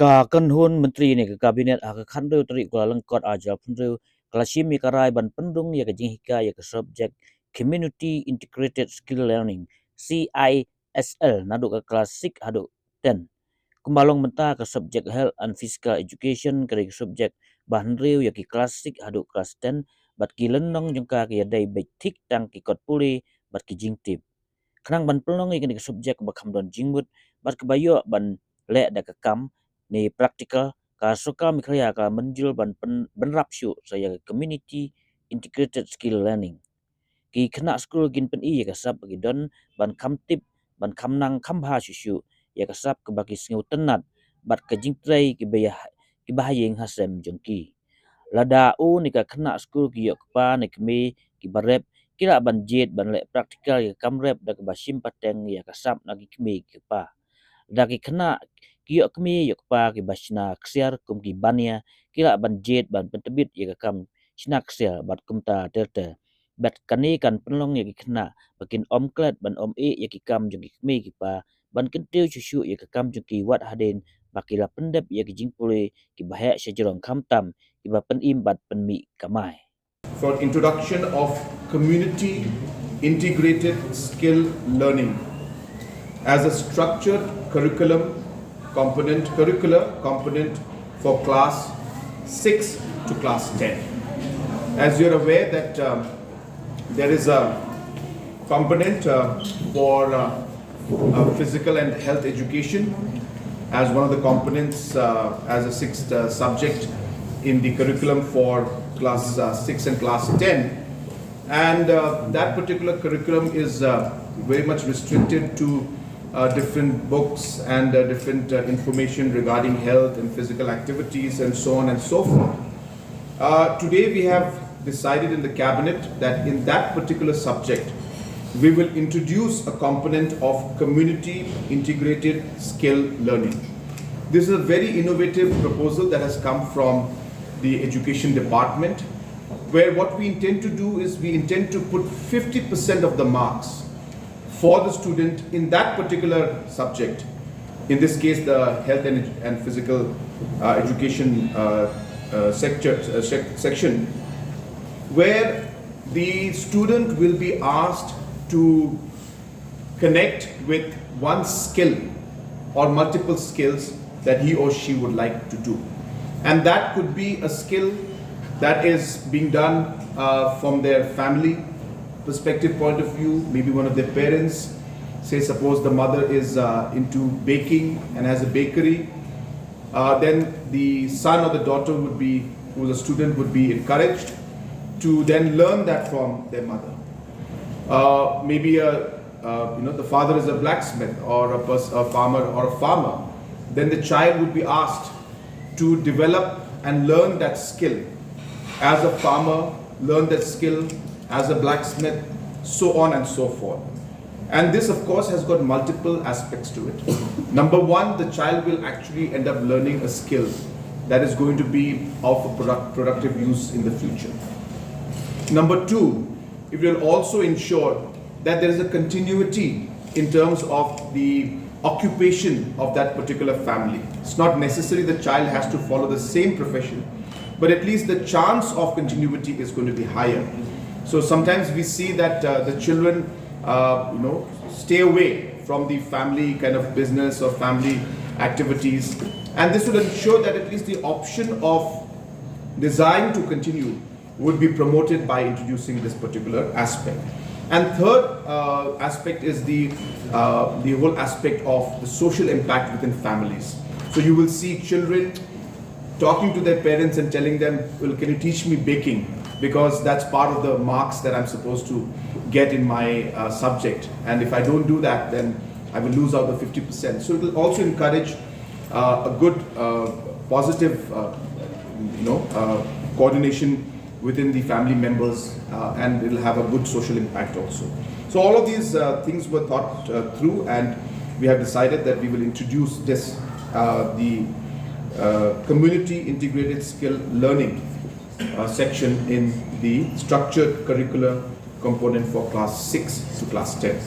ka kan hun menteri ni ke kabinet ke khandeu teri ko lengkot aja phunreu klashimi karai ban pendung ya ke jinghika ya ke subject community integrated skill learning CISL nadu ke klasik hadu 10 kumbalong menta ke subject health and physical education ke subject bahnreu ya ke klasik hadu kelas 10 bat ki lenong jengka ke dai betik tang ki kot puli bat ki jingtip khnang ban pelong ke subject bakham don jingmut bat ke bayo ban le da ke kam ni practical ka suka mikraya ka menjul ban benrap syu saya community integrated skill learning ki khna school gin pen I ya kasap bagi don ban kam tip ban kam nang kam ha syu ya kasap ke bagi sngu tenat bat ke jingtrai ki bahayeng hasem jengki lada u ni ka khna school ki yok pa ni Kmie ki barep kira ban jet ban le practical ya kam rep da ke basim Bteng ya kasap nagi Kmie ki pa daki kena kiok Kmie yok pa ki basna ksiar kum ki Bania kira ban jet ban pentebit ya kam snak ksiar bat kumta terte bat kani kan penlong ya ki kena bakin om klat ban om ya ki kam jong ki Kmie ki pa ban kentiu chuchu ya kam jong ki wat haden bakila pendep ya ki jingpule ki bahaya sejrong kamtam ki ba pen im bat penmi kamai. For introduction of community integrated skill learning as a structured curricular component for class 6 to class 10. As you're aware that there is a component for physical and health education as one of the components as a sixth subject in the curriculum for class 6 and class 10, and that particular curriculum is very much restricted to different books and different information regarding health and physical activities and so on and so forth. Today we have decided in the cabinet that in that particular subject we will introduce a component of community integrated skill learning. This is a very innovative proposal that has come from the education department, where what we intend to do is we intend to put 50% of the marks for the student in that particular subject, in this case the health and physical education section, where the student will be asked to connect with one skill or multiple skills that he or she would like to do. And that could be a skill that is being done from their family perspective point of view, maybe one of their parents, say suppose the mother is into baking and has a bakery, then the son or the daughter would be, who is a student, would be encouraged to then learn that from their mother. Maybe the father is a blacksmith or a farmer, then the child would be asked to develop and learn that skill as a farmer, learn that skill as a blacksmith, so on and so forth. And this of course has got multiple aspects to it. Number one, the child will actually end up learning a skill that is going to be of productive use in the future. Number two, it will also ensure that there is a continuity in terms of the occupation of that particular family. It's not necessary the child has to follow the same profession, but at least the chance of continuity is going to be higher. So sometimes we see that the children stay away from the family kind of business or family activities, and this will ensure that at least the option of desire to continue would be promoted by introducing this particular aspect. And third aspect is the whole aspect of the social impact within families. So you will see children talking to their parents and telling them, well, can you teach me baking? Because that's part of the marks that I'm supposed to get in my subject. And if I don't do that, then I will lose out the 50%. So it will also encourage a good, positive, coordination within the family members, and it will have a good social impact also. So all of these things were thought through, and we have decided that we will introduce this, the community integrated skill learning section in the structured curricular component for class 6 to class 10.